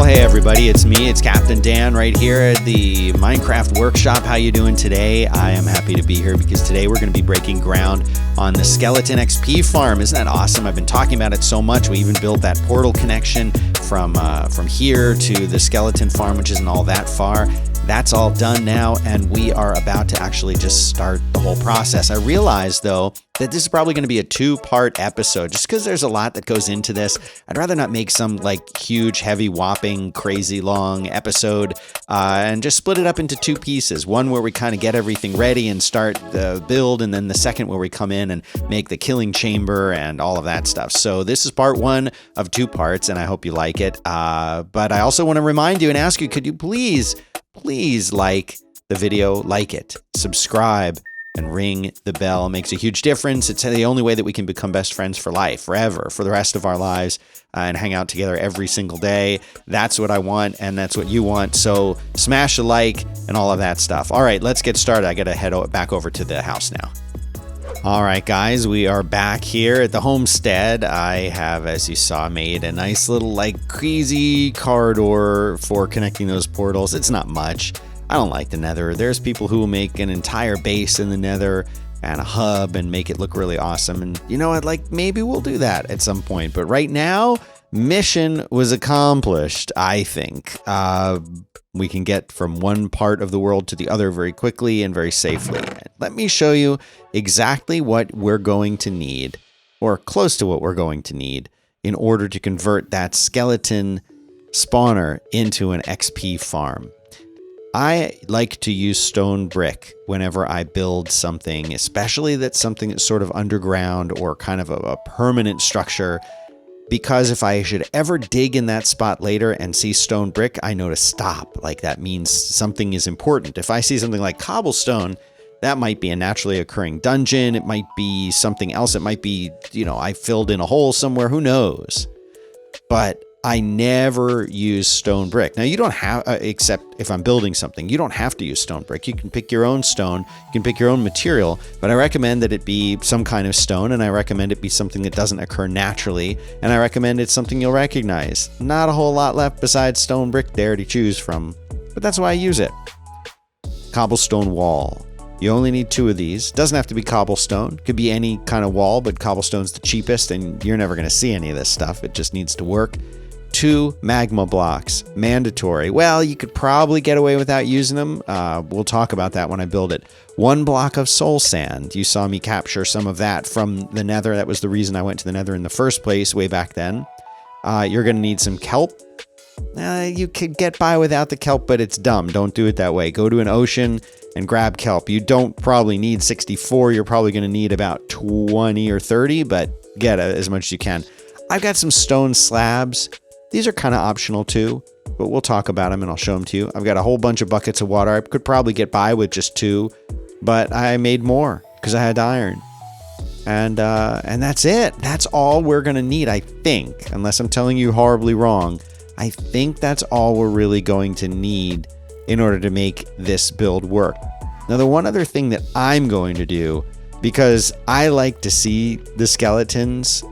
hey everybody, it's me, it's Captain Dan right here at the Minecraft Workshop. How you doing today? I am happy to be here because today we're going to be breaking ground on the Skeleton XP farm. Isn't that awesome? I've been talking about it so much. We even built that portal connection from here to the Skeleton farm, which isn't all that far. That's all done now, and we are about to actually just start the whole process. I realize, though, that this is probably going to be a two-part episode, just because there's a lot that goes into this. I'd rather not make some, like, huge, heavy, whopping, crazy long episode, and just split it up into two pieces. One where we kind of get everything ready and start the build, and then the second where we come in and make the killing chamber and all of that stuff. So this is part one of two parts, and I hope you like it. But I also want to remind you and ask you, could you please like the video, like it, subscribe, and ring the bell. It makes a huge difference. It's the only way that we can become best friends for life, forever, for the rest of our lives, and hang out together every single day. That's what I want, and that's what you want. So smash a like and all of that stuff. All right, let's get started. I got to head back over to the house now. All right, guys, we are back here at the homestead. I have, as you saw, made a nice little, like, crazy corridor for connecting those portals. It's not much. I don't like the Nether. There's people who will make an entire base in the Nether and a hub and make it look really awesome. And you know what? Like, maybe we'll do that at some point. But right now, mission was accomplished, I think. We can get from one part of the world to the other very quickly and very safely. Let me show you exactly what we're going to need, or close to what we're going to need, in order to convert that skeleton spawner into an XP farm. I like to use stone brick whenever I build something, especially that's something that's sort of underground or kind of a permanent structure, because if I should ever dig in that spot later and see stone brick, I know to stop. Like, that means something is important. If I see something like cobblestone, that might be a naturally occurring dungeon. It might be something else. It might be, you know, I filled in a hole somewhere. Who knows? But I never use stone brick. Now, you don't have, except if I'm building something, you don't have to use stone brick. You can pick your own stone, you can pick your own material, but I recommend that it be some kind of stone, and I recommend it be something that doesn't occur naturally, and I recommend it's something you'll recognize. Not a whole lot left besides stone brick there to choose from, but that's why I use it. Cobblestone wall. You only need two of these. Doesn't have to be cobblestone. Could be any kind of wall, but cobblestone's the cheapest, and you're never going to see any of this stuff. It just needs to work. 2 magma blocks, mandatory. Well, you could probably get away without using them. We'll talk about that when I build it. 1 block of soul sand. You saw me capture some of that from the Nether. That was the reason I went to the Nether in the first place way back then. You're going to need some kelp. You could get by without the kelp, but it's dumb. Don't do it that way. Go to an ocean and grab kelp. You don't probably need 64. You're probably going to need about 20 or 30, but get as much as you can. I've got some stone slabs. These are kind of optional too, but we'll talk about them and I'll show them to you. I've got a whole bunch of buckets of water. I could probably get by with just 2, but I made more because I had iron. And that's it. That's all we're going to need, I think, unless I'm telling you horribly wrong. I think that's all we're really going to need in order to make this build work. Now, the one other thing that I'm going to do, because I like to see the skeletons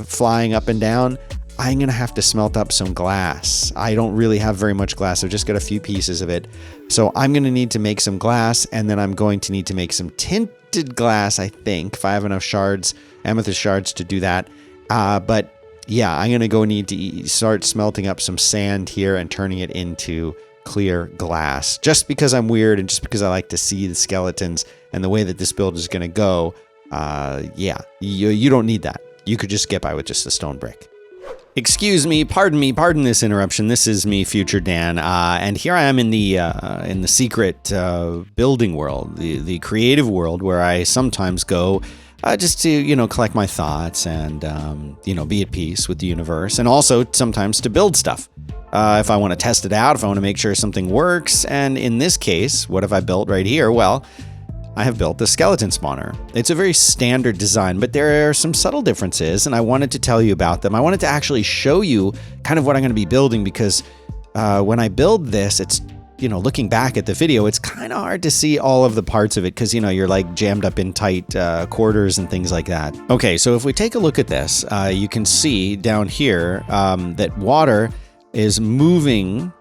flying up and down, I'm going to have to smelt up some glass. I don't really have very much glass. I've just got a few pieces of it. So I'm going to need to make some glass, and then I'm going to need to make some tinted glass, I think, if I have enough shards, amethyst shards to do that. But yeah, I'm going to go need to start smelting up some sand here and turning it into clear glass. Just because I'm weird and just because I like to see the skeletons and the way that this build is going to go, yeah, you don't need that. You could just get by with just a stone brick. Excuse me, pardon this interruption. This is me, Future Dan, and here I am in the secret building world, the creative world, where I sometimes go just to, you know, collect my thoughts and, you know, be at peace with the universe, and also sometimes to build stuff. If I want to test it out, if I want to make sure something works, and in this case, what have I built right here? Well, I have built the skeleton spawner. It's a very standard design, but there are some subtle differences, and I wanted to tell you about them. I wanted to actually show you kind of what I'm going to be building, because when I build this, it's, you know, looking back at the video, it's kind of hard to see all of the parts of it because, you know, you're like jammed up in tight quarters and things like that. Okay, so if we take a look at this, you can see down here that water is moving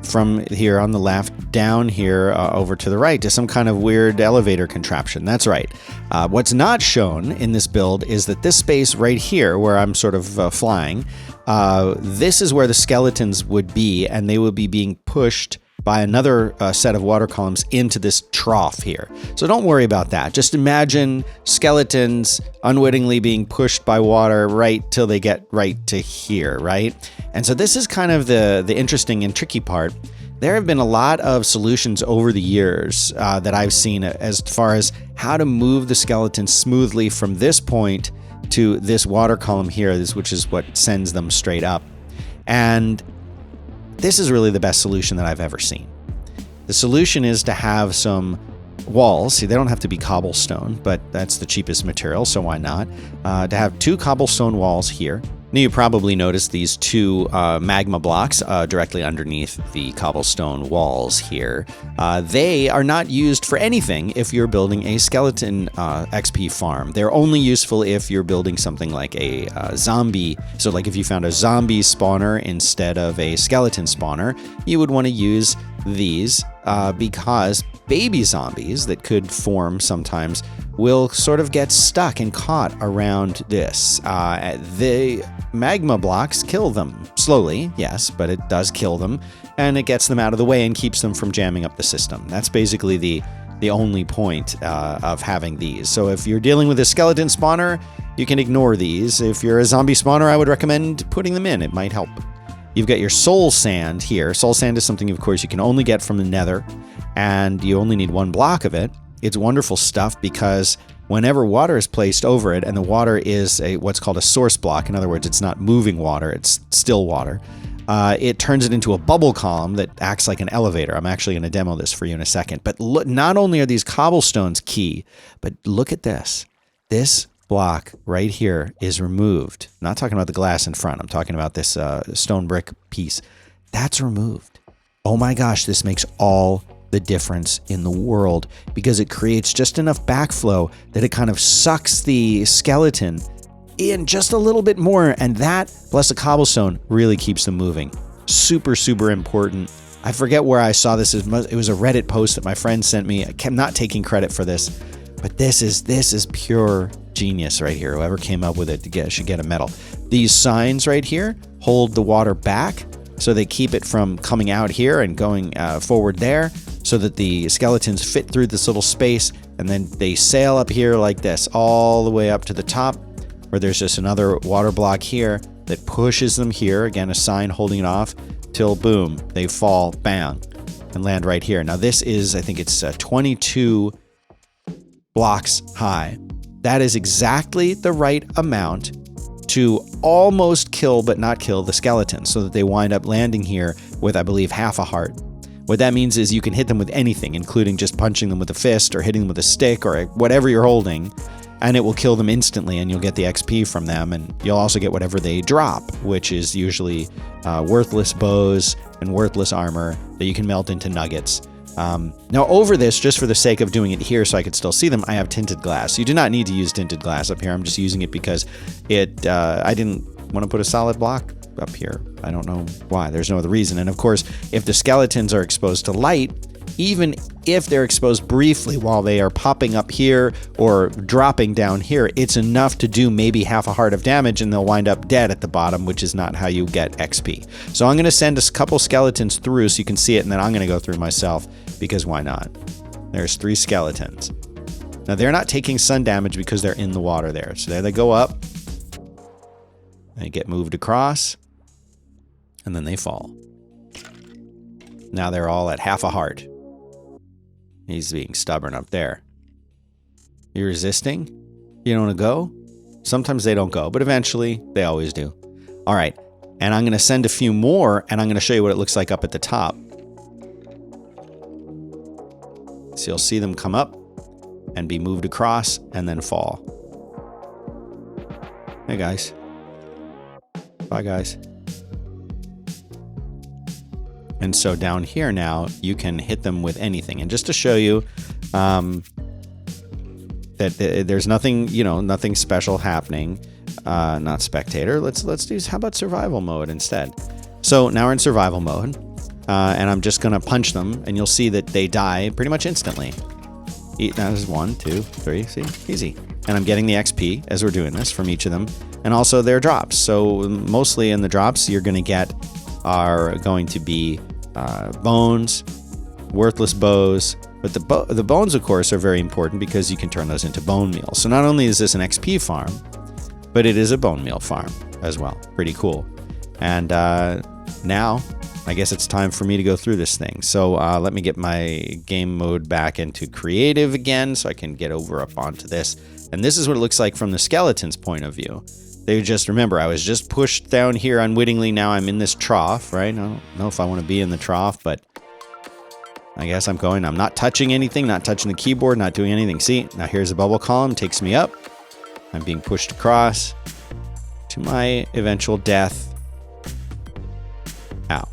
from here on the left down here over to the right to some kind of weird elevator contraption. That's right. What's not shown in this build is that this space right here where I'm sort of flying, this is where the skeletons would be, and they would be being pushed by another set of water columns into this trough here. So don't worry about that. Just imagine skeletons unwittingly being pushed by water right till they get right to here, right? And so this is kind of the interesting and tricky part. There have been a lot of solutions over the years that I've seen as far as how to move the skeleton smoothly from this point to this water column here, which is what sends them straight up. And this is really the best solution that I've ever seen. The solution is to have some walls. See, they don't have to be cobblestone, but that's the cheapest material, so why not? To have 2 cobblestone walls here. Now, you probably noticed these 2 magma blocks directly underneath the cobblestone walls here. They are not used for anything if you're building a skeleton XP farm. They're only useful if you're building something like a zombie. So like if you found a zombie spawner instead of a skeleton spawner, you would want to use these because baby zombies that could form sometimes will sort of get stuck and caught around this. The magma blocks kill them slowly, yes, but it does kill them, and it gets them out of the way and keeps them from jamming up the system. That's basically the only point of having these. So if you're dealing with a skeleton spawner, you can ignore these. If you're a zombie spawner, I would recommend putting them in. It might help. You've got your soul sand here. Soul sand is something, of course, you can only get from the nether, and you only need 1 block of it. It's wonderful stuff because whenever water is placed over it, and the water is what's called a source block, in other words, it's not moving water, it's still water, it turns it into a bubble column that acts like an elevator. I'm actually going to demo this for you in a second. But look, not only are these cobblestones key, but look at this. This block right here is removed. I'm not talking about the glass in front. I'm talking about this stone brick piece. That's removed. Oh my gosh, this makes all the difference in the world because it creates just enough backflow that it kind of sucks the skeleton in just a little bit more, and that plus a cobblestone really keeps them moving. Super, super important. I forget where I saw this. It was a Reddit post that my friend sent me. I'm not taking credit for this, but this is pure genius right here. Whoever came up with it should get a medal. These signs right here hold the water back, so they keep it from coming out here and going forward there, so that the skeletons fit through this little space, and then they sail up here like this, all the way up to the top, where there's just another water block here that pushes them here. Again, a sign holding it off, till boom, they fall, bang, and land right here. Now this is, I think it's 22 blocks high. That is exactly the right amount to almost kill but not kill the skeletons, so that they wind up landing here with, I believe, half a heart. What that means is you can hit them with anything, including just punching them with a fist or hitting them with a stick or whatever you're holding, and it will kill them instantly, and you'll get the XP from them, and you'll also get whatever they drop, which is usually worthless bows and worthless armor that you can melt into nuggets. Now over this, just for the sake of doing it here so I could still see them, I have tinted glass. You do not need to use tinted glass up here. I'm just using it because I didn't want to put a solid block up here. I don't know why. There's no other reason. And of course, if the skeletons are exposed to light, even if they're exposed briefly while they are popping up here or dropping down here, it's enough to do maybe half a heart of damage, and they'll wind up dead at the bottom, which is not how you get XP. So I'm going to send a couple skeletons through so you can see it, and then I'm going to go through myself because why not? There's 3 skeletons. Now they're not taking sun damage because they're in the water there. So there they go up. They get moved across, and then they fall. Now they're all at half a heart. He's being stubborn up there. You're resisting? You don't want to go? Sometimes they don't go, but eventually they always do. All right, and I'm going to send a few more, and I'm going to show you what it looks like up at the top. So you'll see them come up and be moved across and then fall. Hey guys. Bye guys. And so down here now, you can hit them with anything. And just to show you that there's nothing, nothing special happening. Not spectator. Let's do, how about survival mode instead? So now we're in survival mode, and I'm just gonna punch them, and you'll see that they die pretty much instantly. That is 1, 2, 3, see? Easy. And I'm getting the XP as we're doing this from each of them, and also their drops. So mostly in the drops you're gonna get are going to be bones, worthless bows, but the bones, of course, are very important because you can turn those into bone meal. So not only is this an XP farm, but it is a bone meal farm as well. Pretty cool. And now, I guess it's time for me to go through this thing. So let me get my game mode back into creative again so I can get over up onto this. And this is what it looks like from the skeleton's point of view. They just, remember, I was just pushed down here unwittingly. Now I'm in this trough, right? I don't know if I want to be in the trough, but I guess I'm going. I'm not touching anything, not touching the keyboard, not doing anything. See, now here's the bubble column, takes me up. I'm being pushed across to my eventual death. Ow.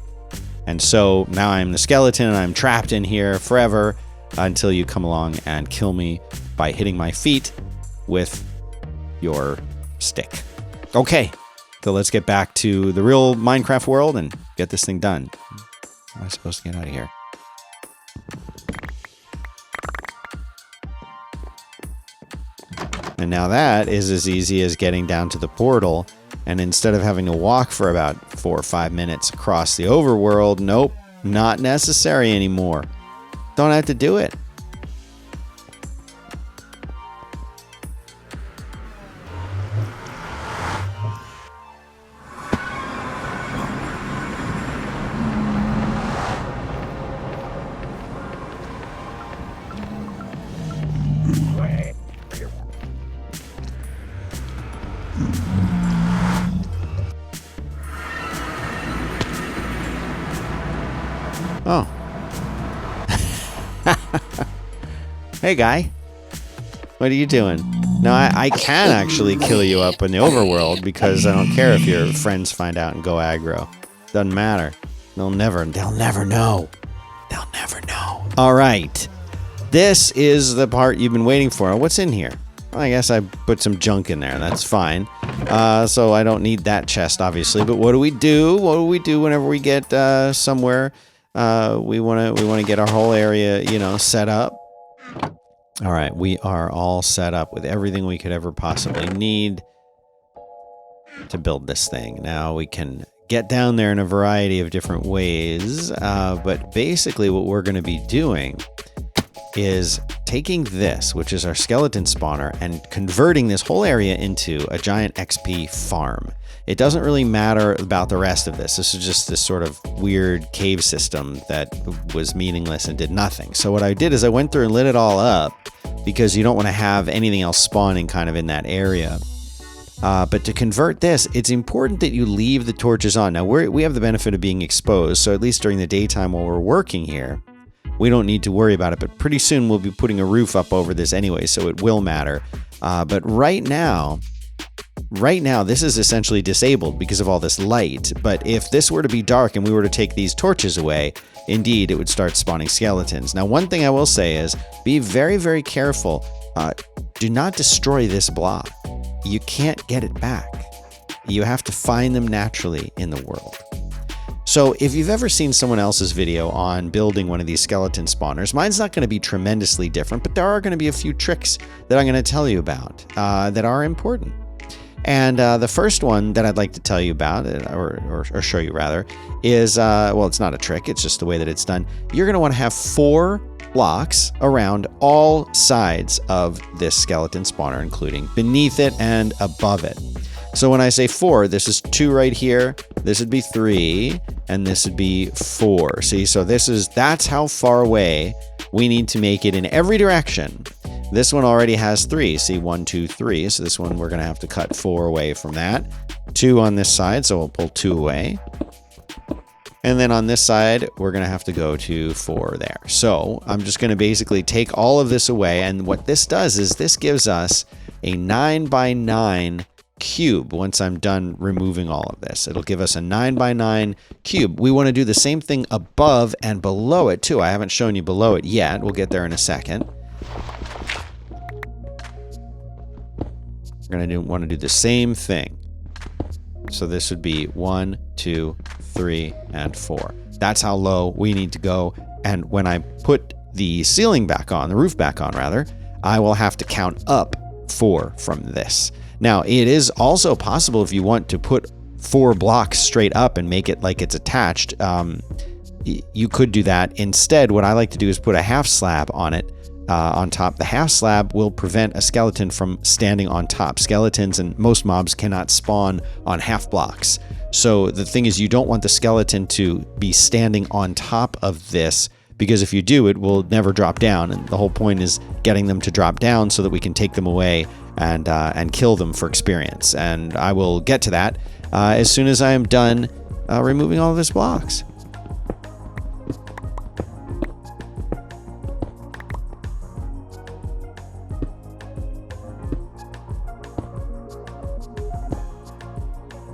And so now I'm the skeleton and I'm trapped in here forever until you come along and kill me by hitting my feet with your stick. Okay, so let's get back to the real Minecraft world and get this thing done. How am I supposed to get out of here? And now that is as easy as getting down to the portal, and instead of having to walk for about 4 or 5 minutes across the overworld, nope, not necessary anymore. Don't have to do it. Oh. Hey, guy. What are you doing? No, I can actually kill you up in the overworld because I don't care if your friends find out and go aggro. Doesn't matter. They'll never know. They'll never know. All right. This is the part you've been waiting for. What's in here? Well, I guess I put some junk in there. That's fine. So I don't need that chest, obviously. But what do we do? What do we do whenever we get somewhere? We want to get our whole area, set up. All right, we are all set up with everything we could ever possibly need to build this thing. Now we can get down there in a variety of different ways, but basically what we're going to be doing is taking this, which is our skeleton spawner, and converting this whole area into a giant XP farm. It doesn't really matter about the rest of this. This is just this sort of weird cave system that was meaningless and did nothing. So what I did is I went through and lit it all up because you don't want to have anything else spawning kind of in that area. But to convert this, it's important that you leave the torches on. Now, we have the benefit of being exposed, so at least during the daytime while we're working here, we don't need to worry about it. But pretty soon we'll be putting a roof up over this anyway, so it will matter. But right now, this is essentially disabled because of all this light. But if this were to be dark and we were to take these torches away, indeed, it would start spawning skeletons. Now, one thing I will say is be very, very careful. Do not destroy this block. You can't get it back. You have to find them naturally in the world. So if you've ever seen someone else's video on building one of these skeleton spawners, mine's not going to be tremendously different, but there are going to be a few tricks that I'm going to tell you about that are important. And the first one that I'd like to tell you about, or show you rather, is, well, it's not a trick, it's just the way that it's done. You're going to want to have 4 blocks around all sides of this skeleton spawner, including beneath it and above it. So when I say 4, this is 2 right here, this would be 3, and this would be 4. See, so that's how far away we need to make it in every direction. This one already has 3. See, 1, 2, 3. So this one, we're going to have to cut 4 away from that. 2 on this side, so we'll pull 2 away. And then on this side, we're going to have to go to 4 there. So I'm just going to basically take all of this away. And what this does is this gives us a 9 by 9 cube. Once I'm done removing all of this, it'll give us a 9 by 9 cube. We want to do the same thing above and below it too. I haven't shown you below it yet. We'll get there in a second. We're going to want to do the same thing. So this would be 1, 2, 3, and 4. That's how low we need to go. And when I put the ceiling back on, the roof back on rather, I will have to count up 4 from this. Now, it is also possible if you want to put 4 blocks straight up and make it like it's attached, you could do that. Instead, what I like to do is put a half slab on it, on top. The half slab will prevent a skeleton from standing on top. Skeletons and most mobs cannot spawn on half blocks. So the thing is, you don't want the skeleton to be standing on top of this, because if you do, it will never drop down. And the whole point is getting them to drop down so that we can take them away and kill them for experience. And I will get to that as soon as I am done removing all of these blocks.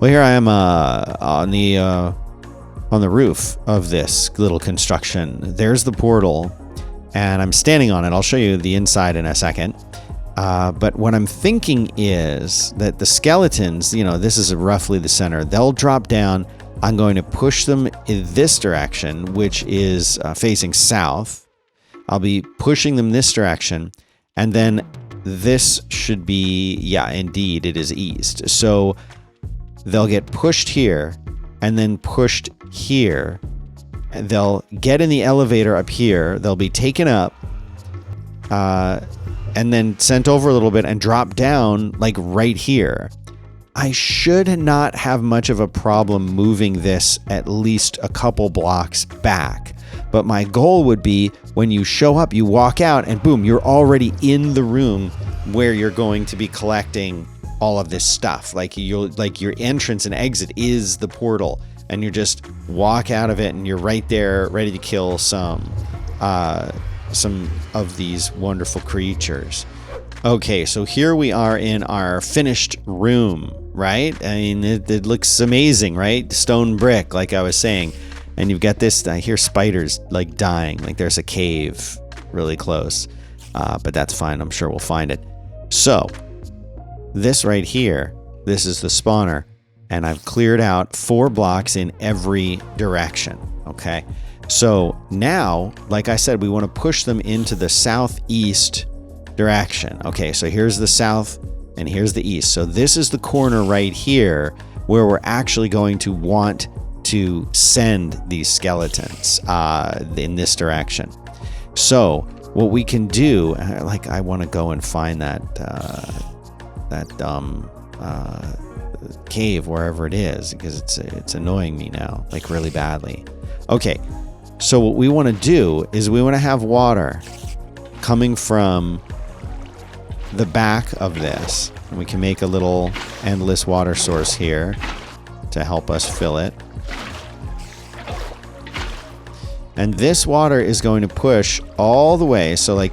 Well, here I am on the roof of this little construction. There's the portal, and I'm standing on it. I'll show you the inside in a second. But what I'm thinking is that the skeletons, this is roughly the center. They'll drop down. I'm going to push them in this direction, which is facing south. I'll be pushing them this direction, and then this should be, yeah, indeed, it is east. So they'll get pushed here and then pushed here. And they'll get in the elevator up here. They'll be taken up and then sent over a little bit and drop down like right here. I should not have much of a problem moving this at least a couple blocks back. But my goal would be when you show up, you walk out and boom, you're already in the room where you're going to be collecting all of this stuff. Like your entrance and exit is the portal, and you just walk out of it and you're right there ready to kill some of these wonderful creatures. Okay, so here we are in our finished room, right? I mean, it looks amazing, right? Stone brick, like I was saying. And you've got this, I hear spiders like dying, like there's a cave really close. But that's fine, I'm sure we'll find it. So, this right here, this is the spawner, and I've cleared out 4 blocks in every direction, okay? So now, like I said, we want to push them into the southeast direction. Okay, so here's the south and here's the east. So this is the corner right here where we're actually going to want to send these skeletons in this direction. So what we can do, like I want to go and find that cave wherever it is, because it's annoying me now, like really badly. Okay, so what we want to do is we want to have water coming from the back of this, and we can make a little endless water source here to help us fill it. And this water is going to push all the way. So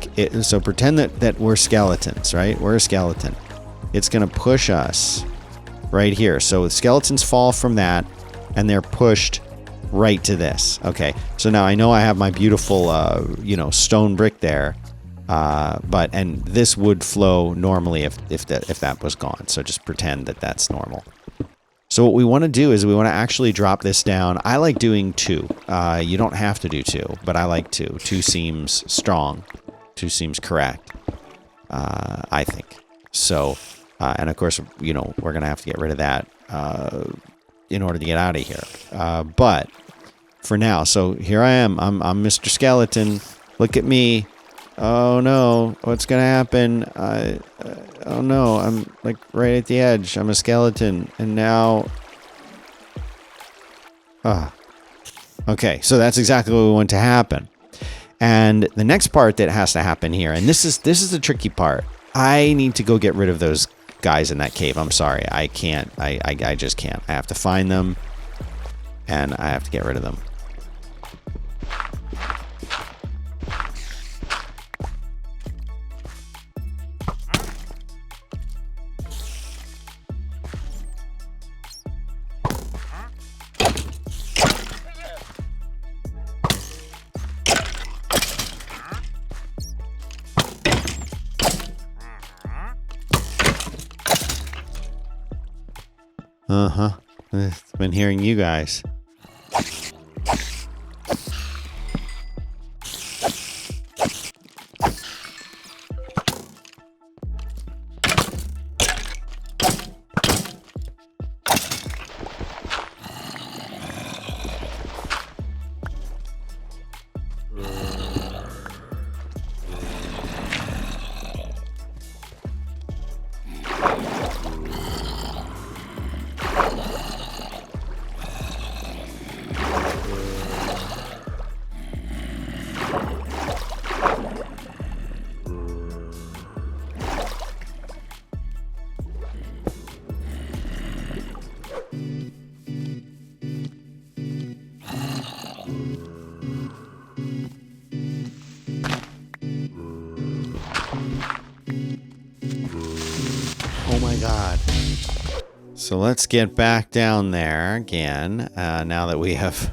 so pretend that we're skeletons, right? We're a skeleton. It's going to push us right here. So the skeletons fall from that, and they're pushed right to this. Okay, so now I know I have my beautiful, stone brick there, and this would flow normally if that was gone. So just pretend that that's normal. So what we want to do is we want to actually drop this down. I like doing 2. You don't have to do 2, but I like 2. 2 seems strong. 2 seems correct, I think. So, and of course, we're going to have to get rid of that in order to get out of here. But for now, so here I am. I'm Mr. Skeleton. Look at me. Oh no, what's going to happen? Oh no, I'm like right at the edge. I'm a skeleton. And now... Okay, so that's exactly what we want to happen. And the next part that has to happen here, and this is the tricky part. I need to go get rid of those guys in that cave. I'm sorry, I can't. I just can't. I have to find them, and I have to get rid of them. I've been hearing you guys. So let's get back down there again, now that we have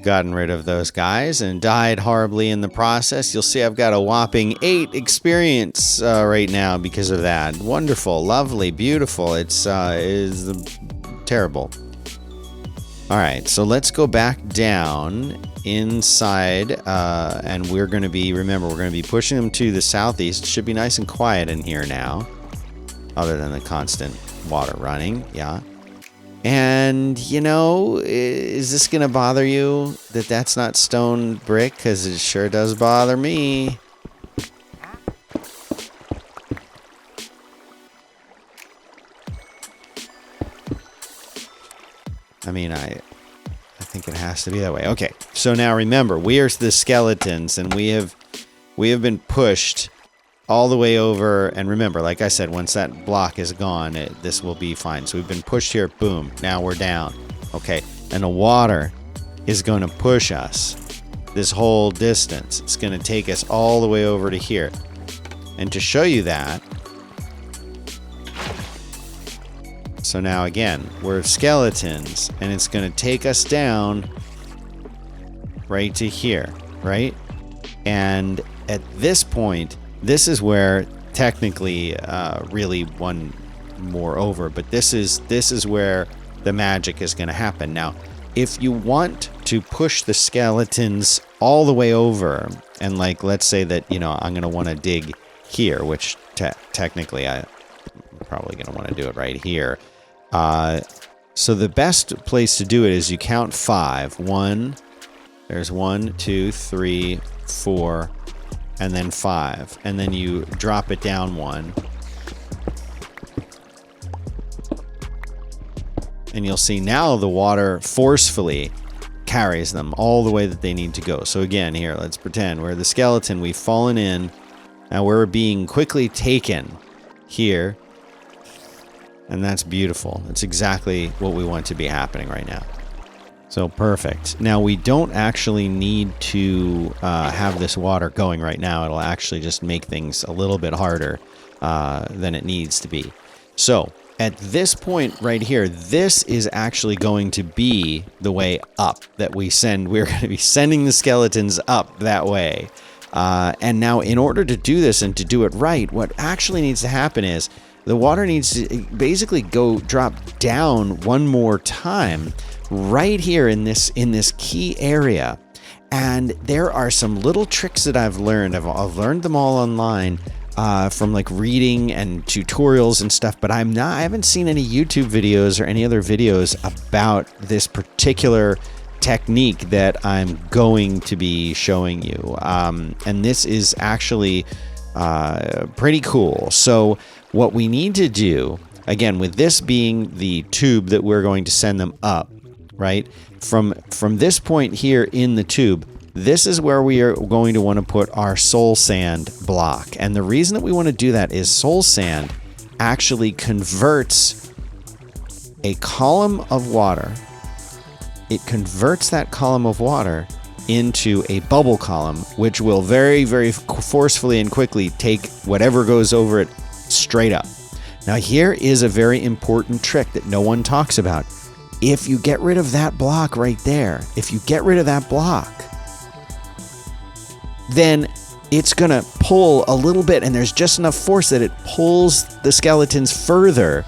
gotten rid of those guys and died horribly in the process. You'll see I've got a whopping 8 experience right now because of that. Wonderful, lovely, beautiful. It's terrible. All right, so let's go back down inside, and we're going to be, remember, we're going to be pushing them to the southeast. It should be nice and quiet in here now, other than the constant water running. Yeah. And, you know, is this going to bother you that that's not stone brick? Because it sure does bother me. I mean, I think it has to be that way. Okay, so now remember, we are the skeletons, and we have been pushed all the way over. And remember, like I said, once that block is gone, this will be fine. So we've been pushed here. Boom. Now we're down. Okay, and the water is going to push us this whole distance. It's going to take us all the way over to here. And to show you that, so now again, we're skeletons, and it's going to take us down right to here, right? And at this point, this is where technically really one more over, but this is where the magic is going to happen. Now, if you want to push the skeletons all the way over, and like, let's say that, you know, I'm going to want to dig here, which technically I'm probably going to want to do it right here. So the best place to do it is you count 5. There's 1, 2, 3, 4, and then 5. And then you drop it down 1. And you'll see now the water forcefully carries them all the way that they need to go. So again, here, let's pretend we're the skeleton. We've fallen in. Now we're being quickly taken here. And that's beautiful. That's exactly what we want to be happening right now. So perfect. Now we don't actually need to have this water going right now. It'll actually just make things a little bit harder than it needs to be. So at this point right here, this is actually going to be the way up that we send. We're going to be sending the skeletons up that way. And now in order to do this and to do it right, what actually needs to happen is the water needs to basically drop down one more time right here in this key area. And there are some little tricks that I've learned. I've learned them all online from like reading and tutorials and stuff, but I haven't seen any YouTube videos or any other videos about this particular technique that I'm going to be showing you. And this is actually pretty cool. So what we need to do, again, with this being the tube that we're going to send them up, right? From this point here in the tube, this is where we are going to want to put our soul sand block. And the reason that we want to do that is soul sand actually converts a column of water. It converts that column of water into a bubble column, which will very, very forcefully and quickly take whatever goes over it straight up. Now, here is a very important trick that no one talks about. If you get rid of that block right there, if you get rid of that block, then it's going to pull a little bit, and there's just enough force that it pulls the skeletons further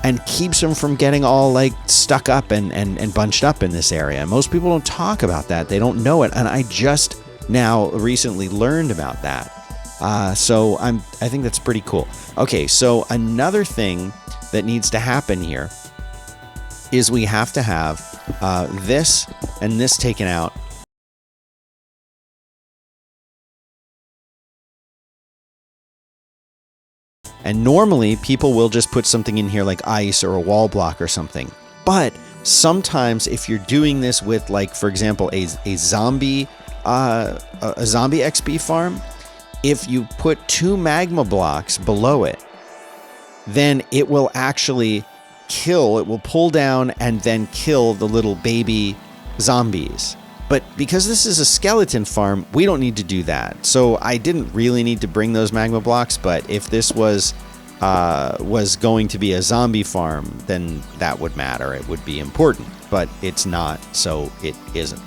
and keeps them from getting all like stuck up and bunched up in this area. Most people don't talk about that. They don't know it. And I just now recently learned about that. So I think that's pretty cool. Okay, so another thing that needs to happen here is we have to have this and this taken out. And normally people will just put something in here like ice or a wall block or something. But sometimes if you're doing this with, like, for example, a zombie XP farm, if you put 2 magma blocks below it, then it will actually kill, it will pull down and then kill the little baby zombies. But because this is a skeleton farm, we don't need to do that. So I didn't really need to bring those magma blocks, but if this was was going to be a zombie farm, then that would matter. It would be important, but it's not, so it isn't.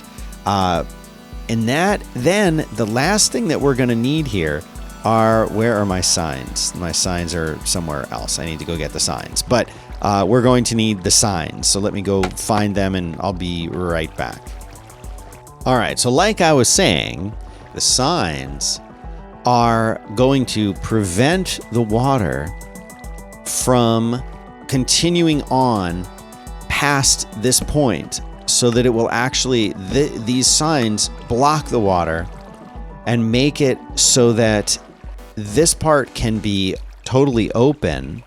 And then the last thing that we're going to need here where are my signs? My signs are somewhere else. I need to go get the signs, but we're going to need the signs. So let me go find them and I'll be right back. All right, so like I was saying, the signs are going to prevent the water from continuing on past this point, so that it will actually, these signs block the water and make it so that this part can be totally open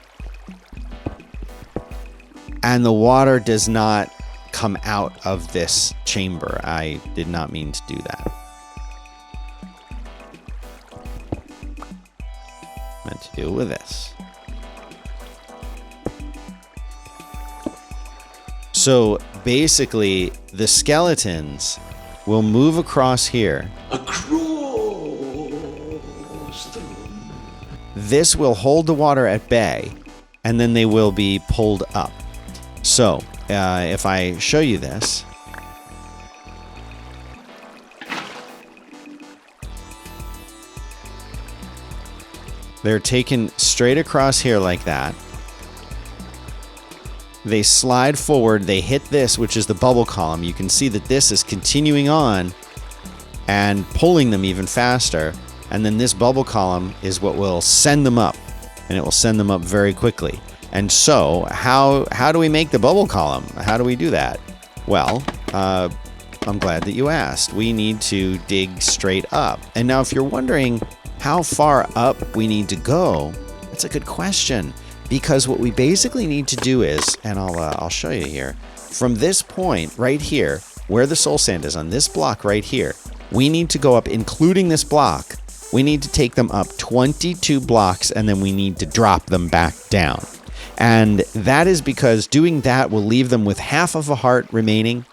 and the water does not come out of this chamber. I did not mean to do that. Meant to do with this. So basically, the skeletons will move across here. Across the room. This will hold the water at bay, and then they will be pulled up. So, if I show you this, they're taken straight across here like that. They slide forward, they hit this, which is the bubble column. You can see that this is continuing on and pulling them even faster. And then this bubble column is what will send them up, and it will send them up very quickly. And so how do we make the bubble column? How do we do that? Well, I'm glad that you asked. We need to dig straight up. And now if you're wondering how far up we need to go, that's a good question. Because what we basically need to do is, and I'll show you here, from this point right here, where the soul sand is on this block right here, we need to go up, including this block. We need to take them up 22 blocks, and then we need to drop them back down. And that is because doing that will leave them with half of a heart remaining.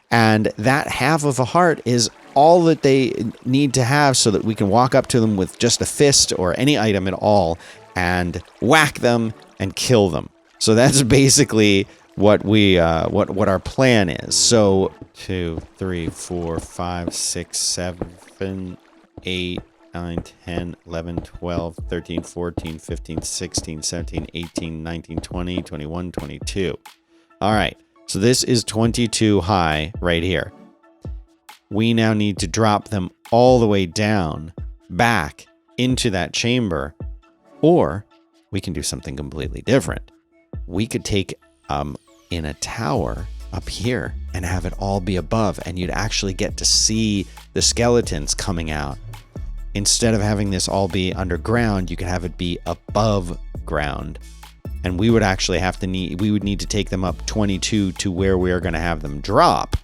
And that half of a heart is all that they need to have so that we can walk up to them with just a fist or any item at all and whack them and kill them. So that's basically what we what our plan is. So 2, 3, 4, 5, 6, 7, 8, 9, 10, 11, 12, 13, 14, 15, 16, 17, 18, 19, 20, 21, 22. All right. So this is 22 high right here. We now need to drop them all the way down back into that chamber. Or we can do something completely different. We could take in a tower up here and have it all be above, and you'd actually get to see the skeletons coming out. Instead of having this all be underground, you could have it be above ground. And we would actually need to take them up 22 to where we are going to have them drop.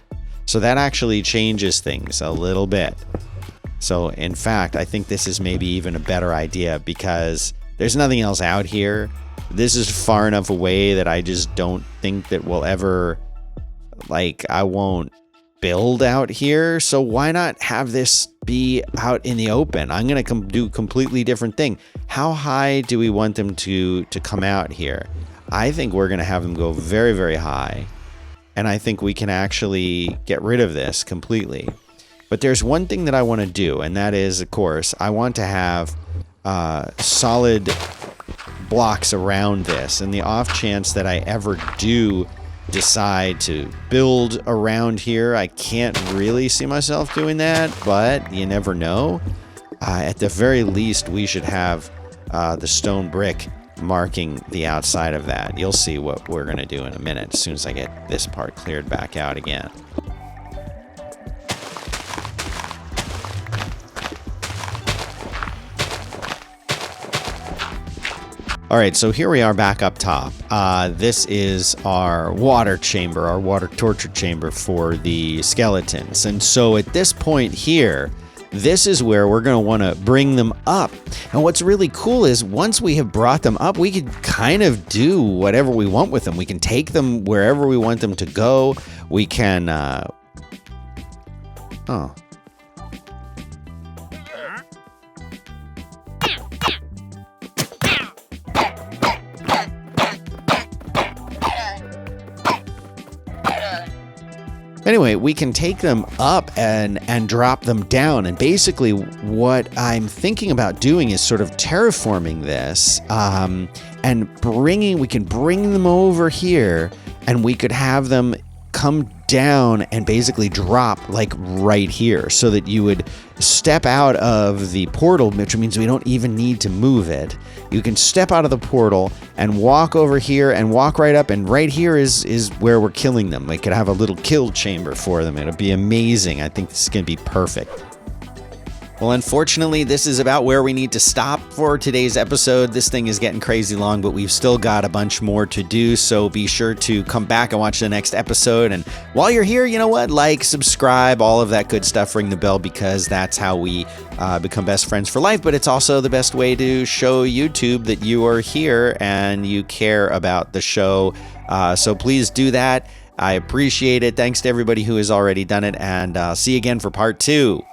So that actually changes things a little bit. So in fact, I think this is maybe even a better idea because there's nothing else out here. This is far enough away that I just don't think that we'll ever, I won't build out here. So why not have this be out in the open? I'm going to do a completely different thing. How high do we want them to come out here? I think we're going to have them go very, very high. And I think we can actually get rid of this completely. But there's one thing that I want to do, and that is, of course, I want to have solid blocks around this. And the off chance that I ever do decide to build around here, I can't really see myself doing that, but you never know. At the very least, we should have the stone brick marking the outside of that. You'll see what we're going to do in a minute as soon as I get this part cleared back out again. All right, so here we are back up top. This is our water chamber, our water torture chamber for the skeletons. And so at this point here, this is where we're going to want to bring them up. And what's really cool is once we have brought them up, we can kind of do whatever we want with them. We can take them wherever we want them to go. We can... Oh. Anyway, we can take them up and drop them down. And basically what I'm thinking about doing is sort of terraforming this and we can bring them over here, and we could have them come down and basically drop like right here, so that you would step out of the portal, which means we don't even need to move it. You can step out of the portal and walk over here and walk right up, and right here is where we're killing them. We could have a little kill chamber for them. It'll be amazing. I think this is going to be perfect. Well, unfortunately, this is about where we need to stop for today's episode. This thing is getting crazy long, but we've still got a bunch more to do, so be sure to come back and watch the next episode. And while you're here, you know what? Like, subscribe, all of that good stuff. Ring the bell, because that's how we become best friends for life, but it's also the best way to show YouTube that you are here and you care about the show. So please do that. I appreciate it. Thanks to everybody who has already done it, and see you again for part 2.